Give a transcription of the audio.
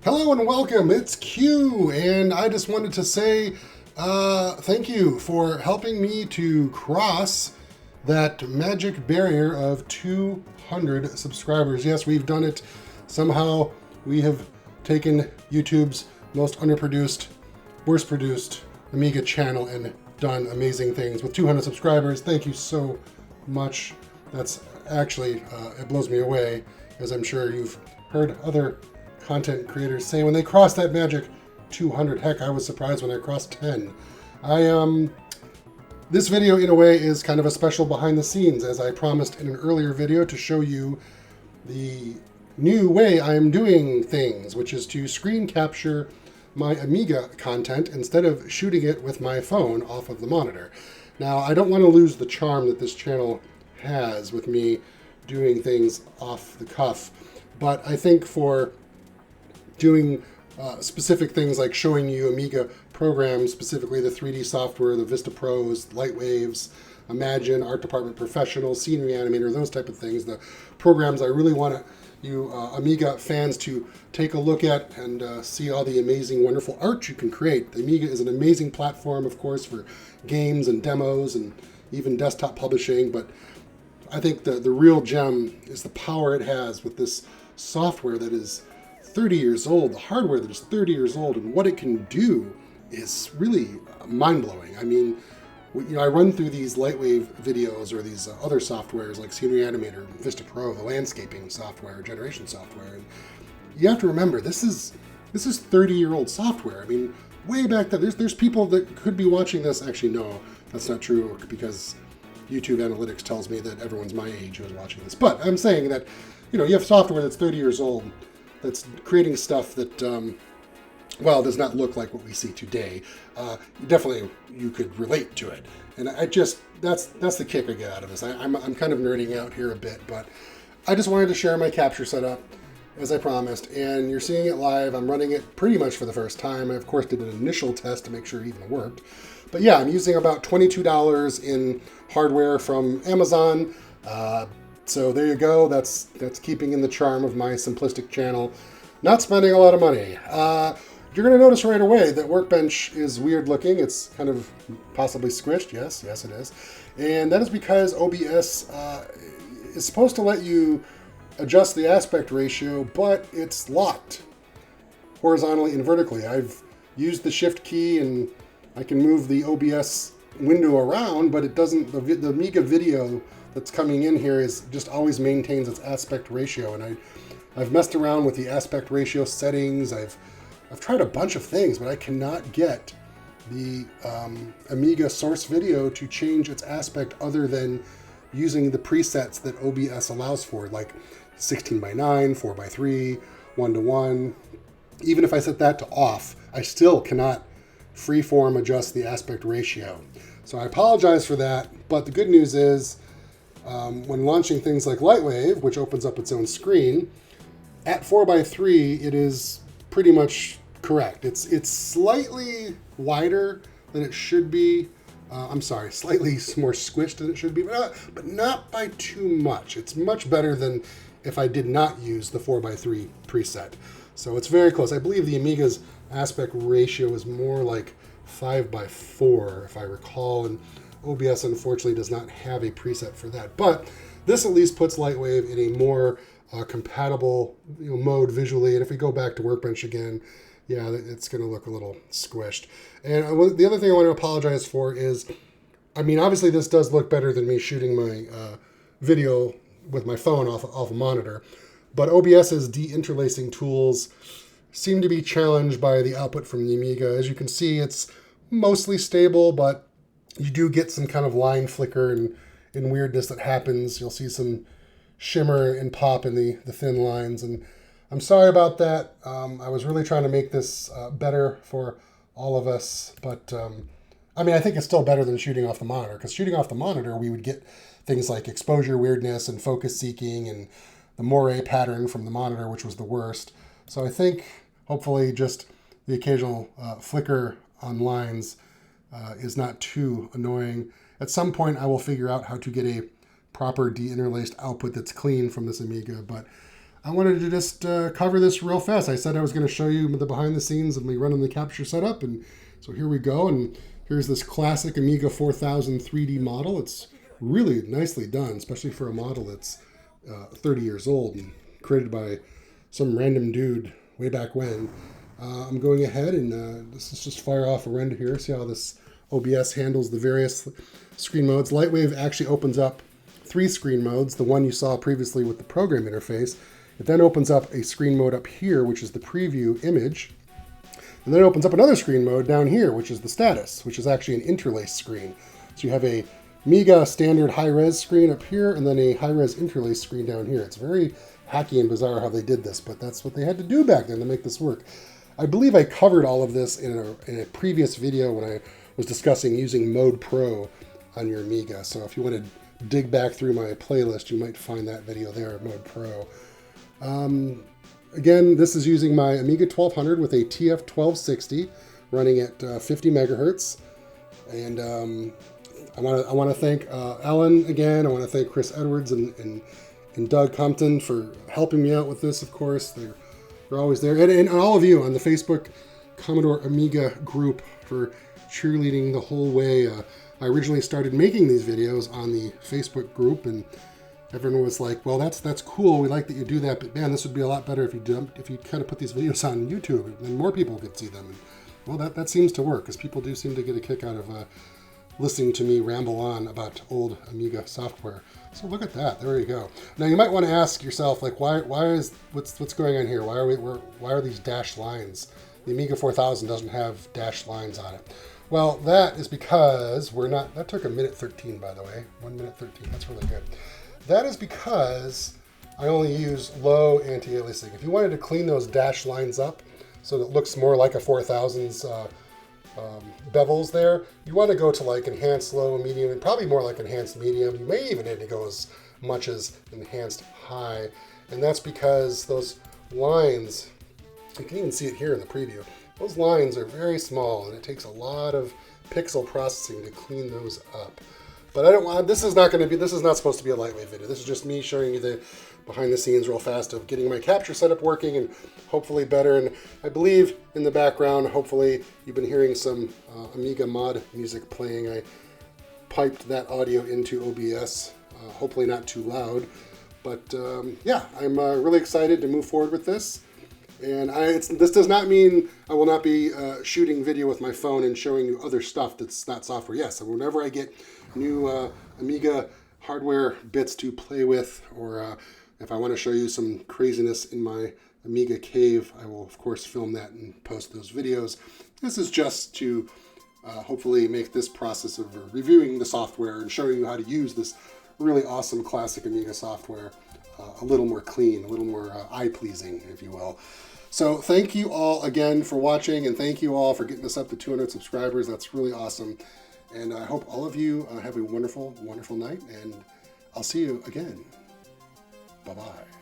Hello and welcome, it's Q, and I just wanted to say thank you for helping me to cross that magic barrier of 200 subscribers. Yes, we've done it. Somehow we have taken YouTube's most underproduced, worst produced Amiga channel and done amazing things with 200 subscribers. Thank you so much. That's actually, it blows me away, as I'm sure you've heard other content creators say when they cross that magic 200. Heck, I was surprised when I crossed 10. This video in a way is kind of a special behind the scenes, as I promised in an earlier video to show you the new way I'm doing things, which is to screen capture my Amiga content instead of shooting it with my phone off of the monitor. Now, I don't want to lose the charm that this channel has with me doing things off the cuff, but I think for doing specific things like showing you Amiga programs, specifically the 3D software, the Vista Pros, Lightwaves, Imagine, Art Department Professional, Scenery Animator, those type of things, the programs I really want you Amiga fans to take a look at and see all the amazing, wonderful art you can create. The Amiga is an amazing platform, of course, for games and demos and even desktop publishing, but I think the real gem is the power it has with this software that is 30 years old, the hardware that is 30 years old, and what it can do is really mind-blowing. I mean, I run through these Lightwave videos or these other softwares like Scenery Animator, Vista Pro, the landscaping software, generation software, and you have to remember this is 30-year-old software. I mean, way back then, there's people that could be watching this. Actually, no, that's not true because YouTube analytics tells me that everyone's my age who is watching this. But I'm saying that, you have software that's 30 years old that's creating stuff that, does not look like what we see today. Definitely, you could relate to it. And that's the kick I get out of this. I'm kind of nerding out here a bit, but I just wanted to share my capture setup, as I promised, and you're seeing it live. I'm running it pretty much for the first time. I, of course, did an initial test to make sure it even worked. But yeah, I'm using about $22 in hardware from Amazon. So there you go. That's keeping in the charm of my simplistic channel. Not spending a lot of money. You're going to notice right away that Workbench is weird looking. It's kind of possibly squished. Yes, it is. And that is because OBS is supposed to let you adjust the aspect ratio, but it's locked horizontally and vertically. I've used the Shift key and I can move the OBS window around, but it doesn't. The Amiga video that's coming in here is just always maintains its aspect ratio, and I've messed around with the aspect ratio settings. I've tried a bunch of things, but I cannot get the Amiga source video to change its aspect other than using the presets that OBS allows for, like 16:9, 4:3, 1:1. Even if I set that to off, I still cannot freeform adjust the aspect ratio. So I apologize for that, but the good news is when launching things like Lightwave, which opens up its own screen, at 4:3 it is pretty much correct. It's slightly wider than it should be. Slightly more squished than it should be, but not by too much. It's much better than if I did not use the 4:3 preset. So it's very close. I believe the Amiga's aspect ratio is more like 5:4, if I recall, and OBS unfortunately does not have a preset for that. But this at least puts Lightwave in a more compatible mode visually. And if we go back to Workbench again, yeah, it's going to look a little squished. And the other thing I want to apologize for is, obviously this does look better than me shooting my video with my phone off a monitor. But OBS's deinterlacing tools seem to be challenged by the output from the Amiga. As you can see, it's mostly stable, but you do get some kind of line flicker and weirdness that happens. You'll see some shimmer and pop in the thin lines, and I'm sorry about that. I was really trying to make this better for all of us, but I think it's still better than shooting off the monitor, because shooting off the monitor, we would get things like exposure weirdness and focus seeking and the moire pattern from the monitor, which was the worst. So I think hopefully just the occasional flicker on lines is not too annoying. At some point, I will figure out how to get a proper deinterlaced output that's clean from this Amiga, but I wanted to just cover this real fast. I said I was going to show you the behind the scenes of me running the capture setup, and so here we go. And here's this classic Amiga 4000 3D model. It's really nicely done, especially for a model that's 30 years old and created by some random dude way back when. I'm going ahead and this is just fire off a render here. See how this OBS handles the various screen modes. Lightwave actually opens up 3 screen modes. The one you saw previously with the program interface. It then opens up a screen mode up here, which is the preview image. And then it opens up another screen mode down here, which is the status, which is actually an interlace screen. So you have a Amiga standard high-res screen up here, and then a high-res interlace screen down here. It's very hacky and bizarre how they did this, but that's what they had to do back then to make this work. I believe I covered all of this in a previous video when I was discussing using Mode Pro on your Amiga. So if you want to dig back through my playlist, you might find that video there at Mode Pro. Again, this is using my Amiga 1200 with a TF1260 running at 50 megahertz. And I want to thank Ellen again. I want to thank Chris Edwards and Doug Compton for helping me out with this, of course. They're always there. And all of you on the Facebook Commodore Amiga group for cheerleading the whole way. I originally started making these videos on the Facebook group, and everyone was like, well, that's cool. We like that you do that, but man, this would be a lot better if you kind of put these videos on YouTube, and then more people could see them. And, well, that seems to work, because people do seem to get a kick out of listening to me ramble on about old Amiga software. So look at that. There you go. Now you might want to ask yourself, like, what's going on here? Why are these dashed lines? The Amiga 4000 doesn't have dashed lines on it. Well, that is because that took 1:13, by the way. 1:13. That's really good. That is because I only use low anti-aliasing. If you wanted to clean those dashed lines up so that it looks more like a 4000's bevels there, you want to go to like enhanced low, medium, and probably more like enhanced medium. You may even need to go as much as enhanced high. And that's because those lines, you can even see it here in the preview, those lines are very small and it takes a lot of pixel processing to clean those up. But I don't want, this is not supposed to be a lightweight video. This is just me showing you the behind the scenes real fast of getting my capture setup working and hopefully better. And I believe in the background, hopefully you've been hearing some Amiga mod music playing. I piped that audio into OBS, hopefully not too loud. But yeah, I'm really excited to move forward with this. And this does not mean I will not be shooting video with my phone and showing you other stuff that's not software. Yes, and whenever I get new Amiga hardware bits to play with, or if I want to show you some craziness in my Amiga cave, I will of course film that and post those videos. This is just to hopefully make this process of reviewing the software and showing you how to use this really awesome classic Amiga software a little more clean, a little more eye-pleasing, if you will. So thank you all again for watching, and thank you all for getting us up to 200 subscribers. That's really awesome. And I hope all of you have a wonderful, wonderful night, and I'll see you again. Bye-bye.